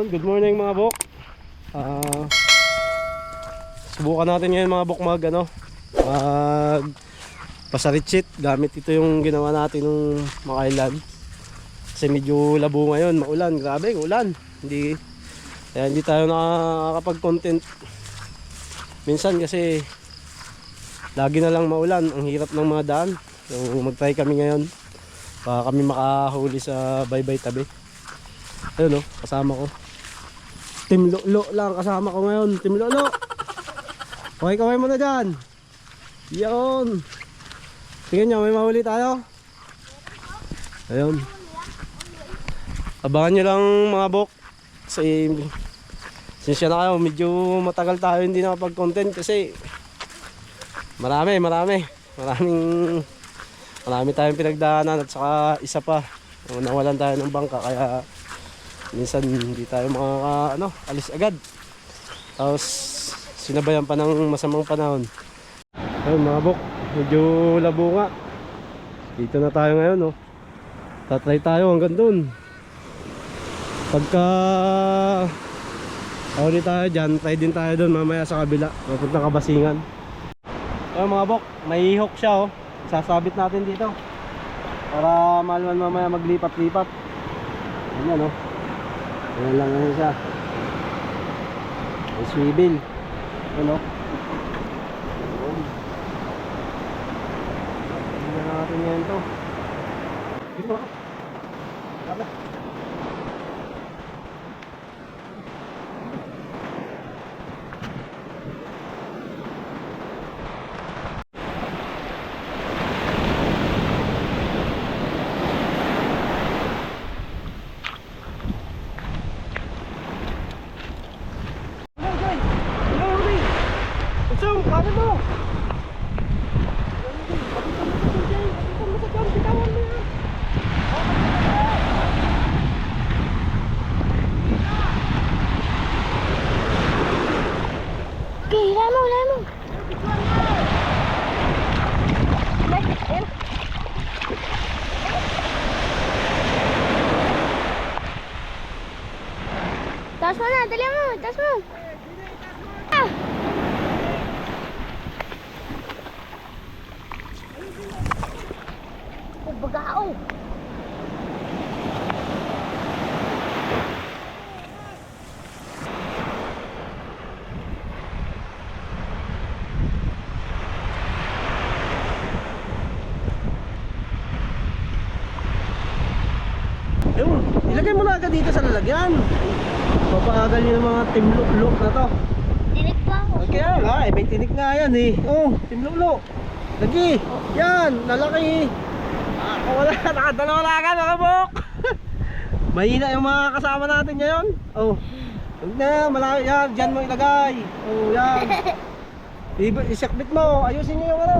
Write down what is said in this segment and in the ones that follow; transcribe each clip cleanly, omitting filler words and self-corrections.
Good morning mga bok. Subukan natin ngayon mga bok mag pasaritsit gamit ito yung ginawa natin nung makailan. Kasi medyo labo ngayon, maulan, grabe ulan. Kaya hindi tayo nakakapag-content minsan kasi lagi na lang maulan, ang hirap ng mga daan. So mag-try kami ngayon para kami makahuli sa baybay tabi. Ayun o, kasama ko Team Lolo lang kasama ko ngayon. Team Lolo, kaway mo na dyan. Yun, tingnan nyo, may mahuli tayo. Ayun, abangan nyo lang mga bok. Kasi sinsya na kayo, medyo matagal tayo hindi nakapag-content kasi marami tayong pinagdaanan. At saka isa pa, nawalan tayo ng bangka, kaya minsan hindi tayo alis agad. Tapos sinabayan pa ng masamang panahon. Ayun mga bok, medyo labo nga. Dito na tayo ngayon, oh. Tatry tayo hanggang dun. Pagka huli tayo dyan, try din tayo dun mamaya sa kabila, papuntang Kabasingan. Ayun mga bok, may hook siya, oh. Sasabit natin dito para malman mamaya maglipat-lipat. Ayan, oh. Ayan lang yan siya. May swivel. Ayan, oh. Tingnan natin ngayon to. Dito, oh. Dapat. Tas mo na, dali mo, tas mo. Ah! Bagao. Ayun, ilagay mo na agad dito sa lalagyan. Papaagal yung mga Team Lolo na to. Tinik pa ako. Kaya nga, may tinik nga yan eh. Oh, Team Lolo. Lagi, yan, lalaki. Wala, nakadalawa na agad mga bok. Mahina yung mga kasama natin ngayon. Oh, huwag na, malaki yan, dyan mo ilagay. Oh, yan. Isakbit mo, ayusin nyo yung ano.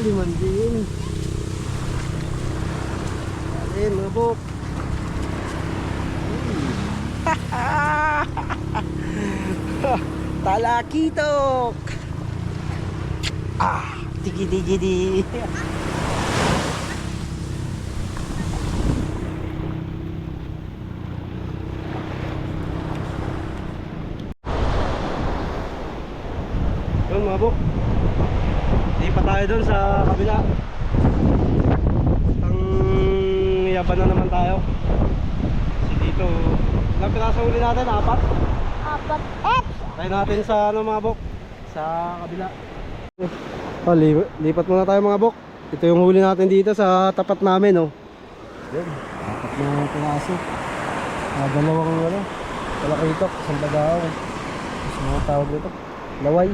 Limanding. Alin mga bok. Talakitok. Tiki-tiki-di. Yun mga bok. Lipat tayo doon sa kabila. Ang yaban na naman tayo. Kasi dito, ilang piraso uli natin? 4? 4. Tayo natin sa ano mga bok, sa kabila. Oh, lipat muna tayo mga bok. Ito yung huli natin dito sa tapat namin, oh. Yan, 4 na piraso. Dalawang ano, talakitok, isang bagaw. Tapos mga tawag dito, laway.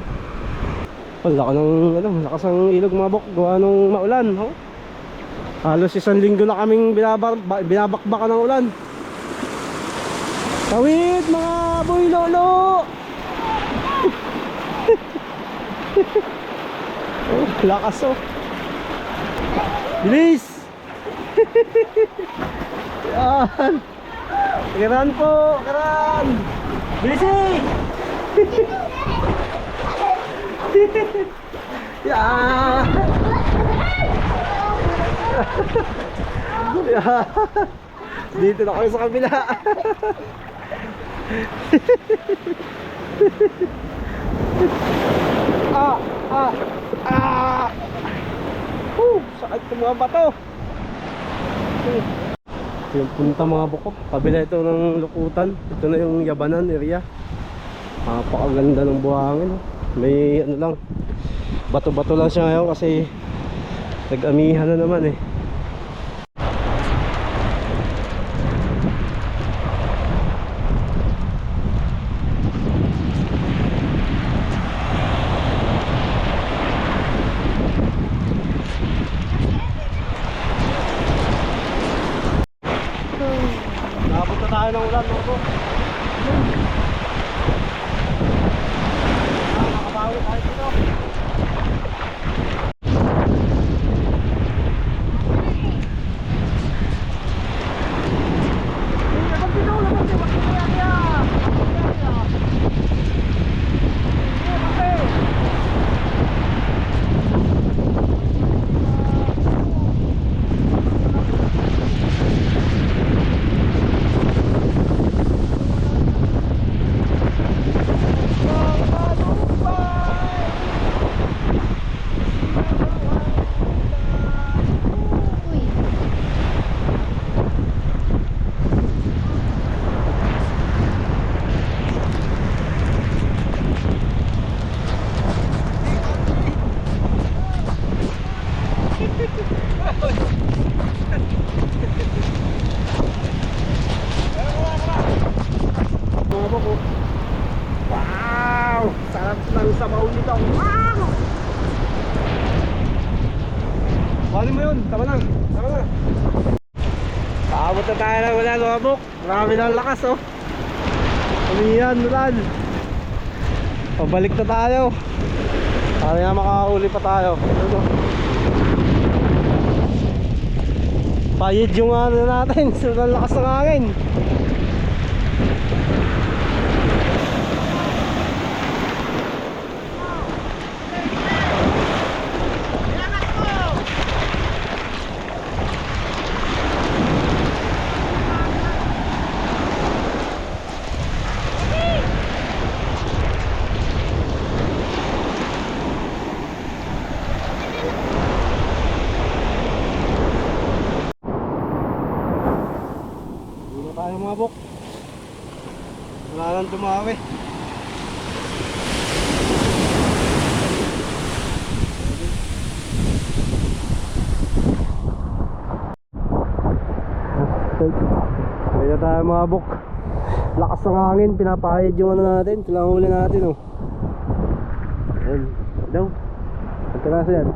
Oh, laka ng ano, lakas ng ilog mga bok, gawa nung maulan, oh. Halos 1 linggo na kaming binabakbakan ng ulan. Tawid mga boy lolo. Oh, lakas oh. Bilis. Yan. Kiran po, kiran. Bilis eh. Yan. Yan. Dito na kayo sa kabila. Sakit ng mga bato. Ito yung punta mga bukop. Kabila ito ng lukutan. Ito na yung Yabanan area. Napakaganda ng buhangin. May ano lang, bato-bato lang siya ngayon kasi nag-amihan na naman eh. Nakapunta tayo ng ulan, no? Nakabawi tayo dito. Wow! Sarap ng sabaw nito. Wow! Kuhanin mo yun. Tama na. Tama na. Paabot na tayo ng ulan, mga bok. Marami ng lakas, oh. Umiyan, ulan. Pabalik na tayo. Para nga makahuli pa tayo. Ano? Payid yung ano natin. Sobrang lakas ng hangin. Tayo mga bok. Wala nang dumawi. Kaya na tayo mga bok. Lakas ng hangin, pinapahid yung ano natin. Kailangan huli natin, oh. Ayan, daw. Ang tiraso yan. Oh.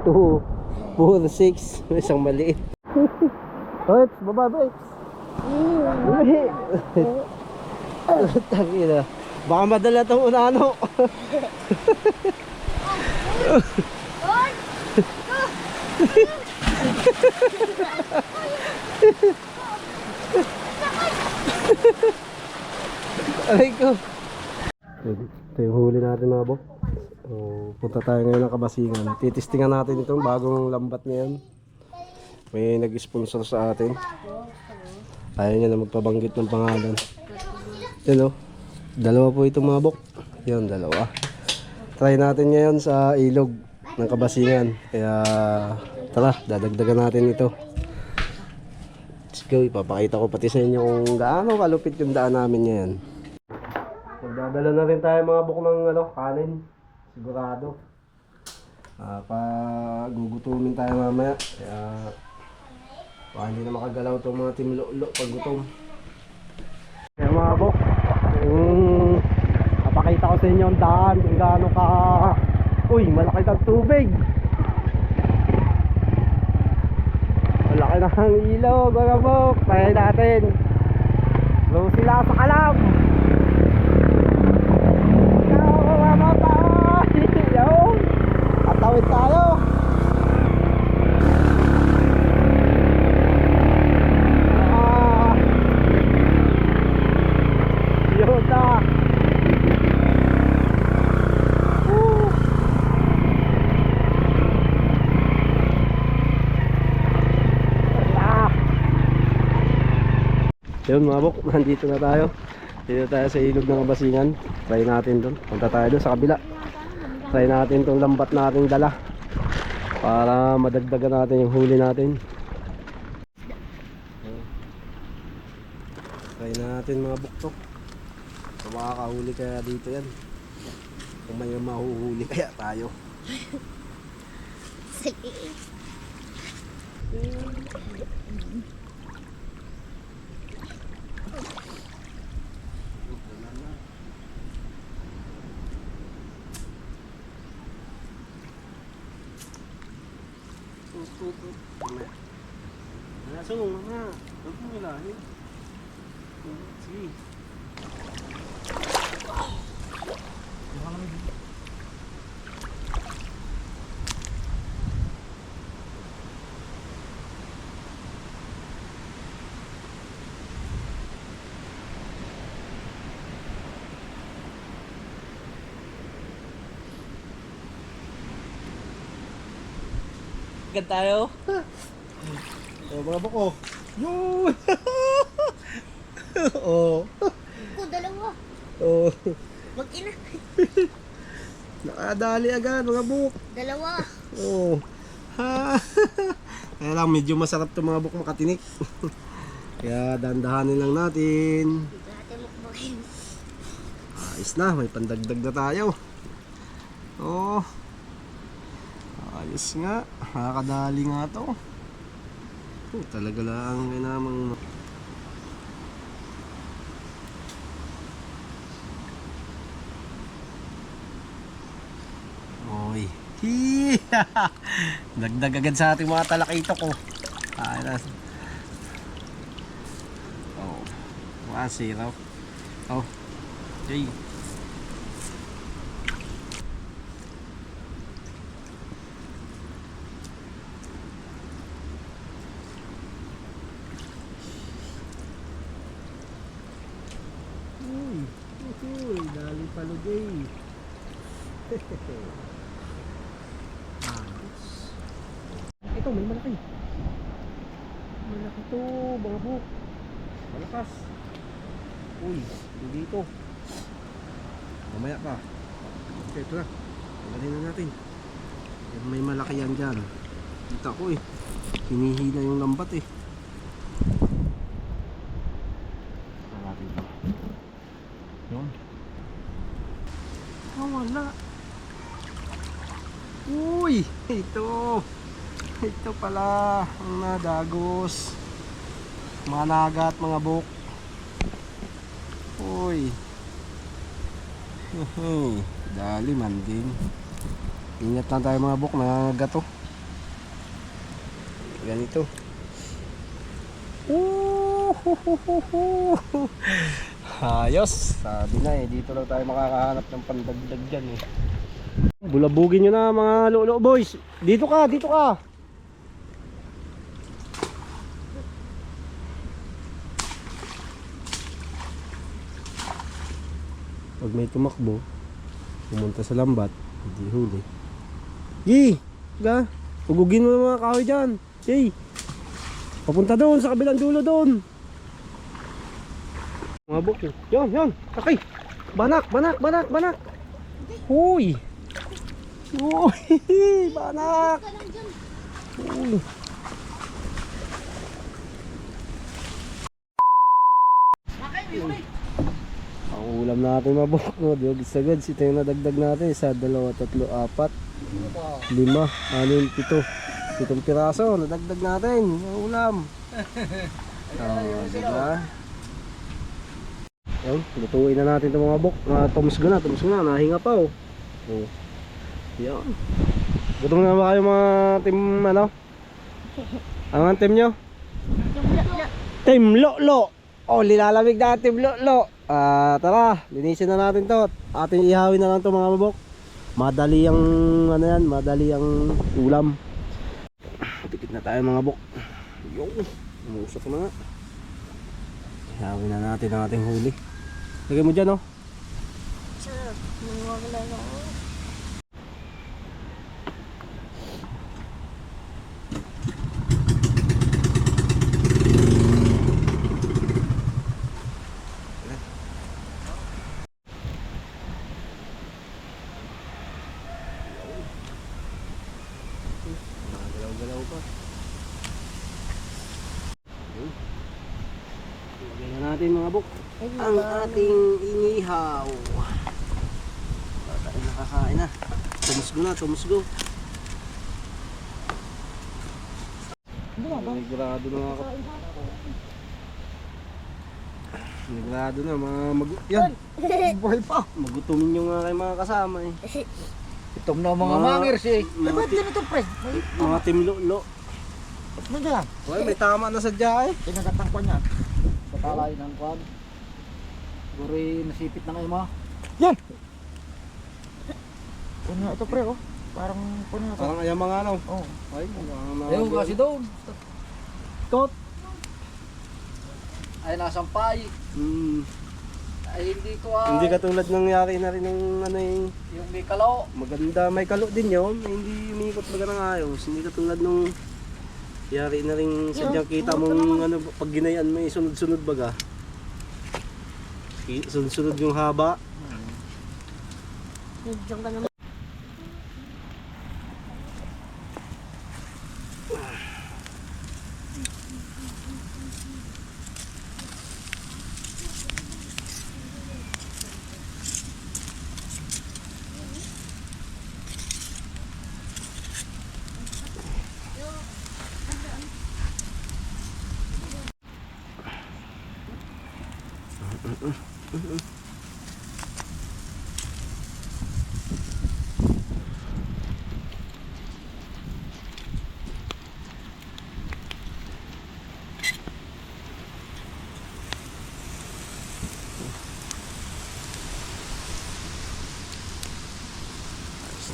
2, 4, 6. Isang maliit. Oy, baba, Bips. Tangina. Baka madala itong unano. Aray ko. Ito yung huli natin mga bok. So, punta tayo ngayon ng Kabasingan. Titistingan natin itong bagong lambat ngayon. May nag-sponsor sa atin. Ayaw niya na magpabanggit ng pangalan. Yan o. Dalawa po itong mga bok. Yan, dalawa. Try natin ngayon sa ilog ng Kabasingan. Kaya tara, dadagdagan natin ito. Let's go. Ipapakita ko pati sa inyo kung gaano kalupit yung daan namin ngayon. Magdadala na rin tayo mga bok ng kanin. Sigurado. Gugutumin tayo mamaya. Kaya hindi na makagalaw itong mga team Lolo pag gutom. Kaya mga bok, napakita ko sa inyo ang daan kung gaano ka... Uy, malaki ng tubig. Malaki na ang ilog mga bok. Kaya natin. Low sila sa kalam. Atawid tayo. Yun na. Yun mga bok, nandito na tayo. Dito tayo sa ilog ng Kabasingan. Try natin doon. Punta tayo doon sa kabila. Try natin itong lambat nating dala para madagdagan natin yung huli natin. Try natin mga buktok. So makakahuli kaya dito yan. Kung may mahuhuli kaya tayo. Sige. Nasong na. Huwag mo ilahin. Sige. Agad tayo. Oh, mga boko. Yun! Oh. Ako, dalawa. Oh. Mag-ina. Nakadali agad mga buk. Dalawa. Oh. Ha. Kaya lang medyo masarap 'tong mga buk makatinik. Kaya dandahanin lang natin. Dati mukbangin. Ayos na, may pandagdag na tayo. Oh. Ayos nga. Nakakadali nga 'to. Oh, talaga lang may namang oy. Dagdag agad sa ating mga talakito ko. Ayos. Oh. 1-0. Oh. Jay. Uy, dali palugay. Ito, may malaki. Malaki to, mga buk. Malakas. Uy, hindi ito. Mamaya pa. Okay, ito na. Tanggalin na natin. May malaki yan dyan. Kita ko eh. Hinihina yung lambat eh. Yun. Oh, wala. Uy, ito. Ito pala ang nadagos. Mga naga at mga buk. Uy. Dali man din. Ingat lang tayo mga buk, nangangagat to. Ganito. Ayos, sabi na eh, dito lang tayo makakahanap ng pandagdag dyan eh. Bulabugin nyo na mga lolo boys. Dito ka, dito ka. Pag may tumakbo, pumunta sa lambat, hindi huli. Yee! Ga! Ugugin mo ng mga kahoy dyan. Yee! Papunta doon, sa kabilang dulo doon. Mga buko. Yan, yan. Sakay. Banak, banak, banak, banak. Huy! Huy! Banak! Ka lang dyan. Huy! Ang ulam natin mabok, no? Dugis sa goods. Ito yung nadagdag natin. 1, 2, 3, 4, 5, 6, 7 piraso. Nadagdag natin. Ang ulam. Diba? Yan, lutuin na natin itong mga bok. Tumusgo na. Nahinga pa, oh. Oh. Yan. Gutom na ba kayo mga team, ano? Ano ang team nyo? Team Lolo. Oh, lilalamig na Team Lolo. Tara, linisin na natin to. Ating ihawin na lang to mga babok. Madali ang ano yan, madali ang ulam. Tikit na tayo mga bok. Yung, umusok na nga. Ihawin na natin ang ating huli. Lagay mo dyan, oh. Sarap. Nawawala na ako. Galaw-galaw pa. Lagyan na natin mga bok ang ating inihaw. Tayo nakakain na. Tumusgo. Sigurado na mga sigurado na mga yan. Buhay pa. Magutumin yung aking mga kasama eh. Itom na mga mangers eh. Ba't ganito, pre? Mga Team Lolo. Ano yan? Uy, may tama na sadya eh. Pinagatang ko niya. Sa talay ng kwan. Siguro nasipit na ngayon mga. Yan! Puno na ito pre oh. Parang puno na ito. Parang ayaw mga ano. Oh. Ay, Ayun kasi doon. Tot. Ay nasampay. Ay hindi ko Hindi katulad ng yari na rin ng ano yung yung may kalaw. maganda, may kalo din yun, hindi umikot baga ng ayos. Hindi katulad nung yari na rin sadyang kita mong ano, pag ginayan mo sunod-sunod baga. Sunod-sunod yung haba. Diyan ka naman.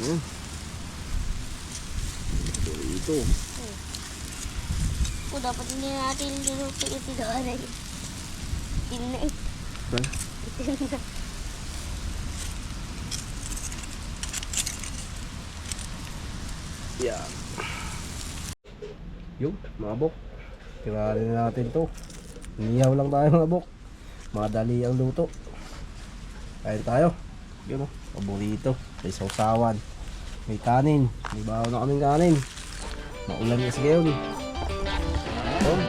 Ayan. Ito. O, dapat hindi natin liluto ito doon ay. Itim na eh. Ba? Itim na. Yan. Yung, mga bok. Tirarin na natin to. Inihaw lang tayo mga bok. Madali ang luto. Kain tayo. Yun o. Paborito. May sausawan. May kanin. May bahaw na kaming kanin. Maulan kasi ngayon. Yun.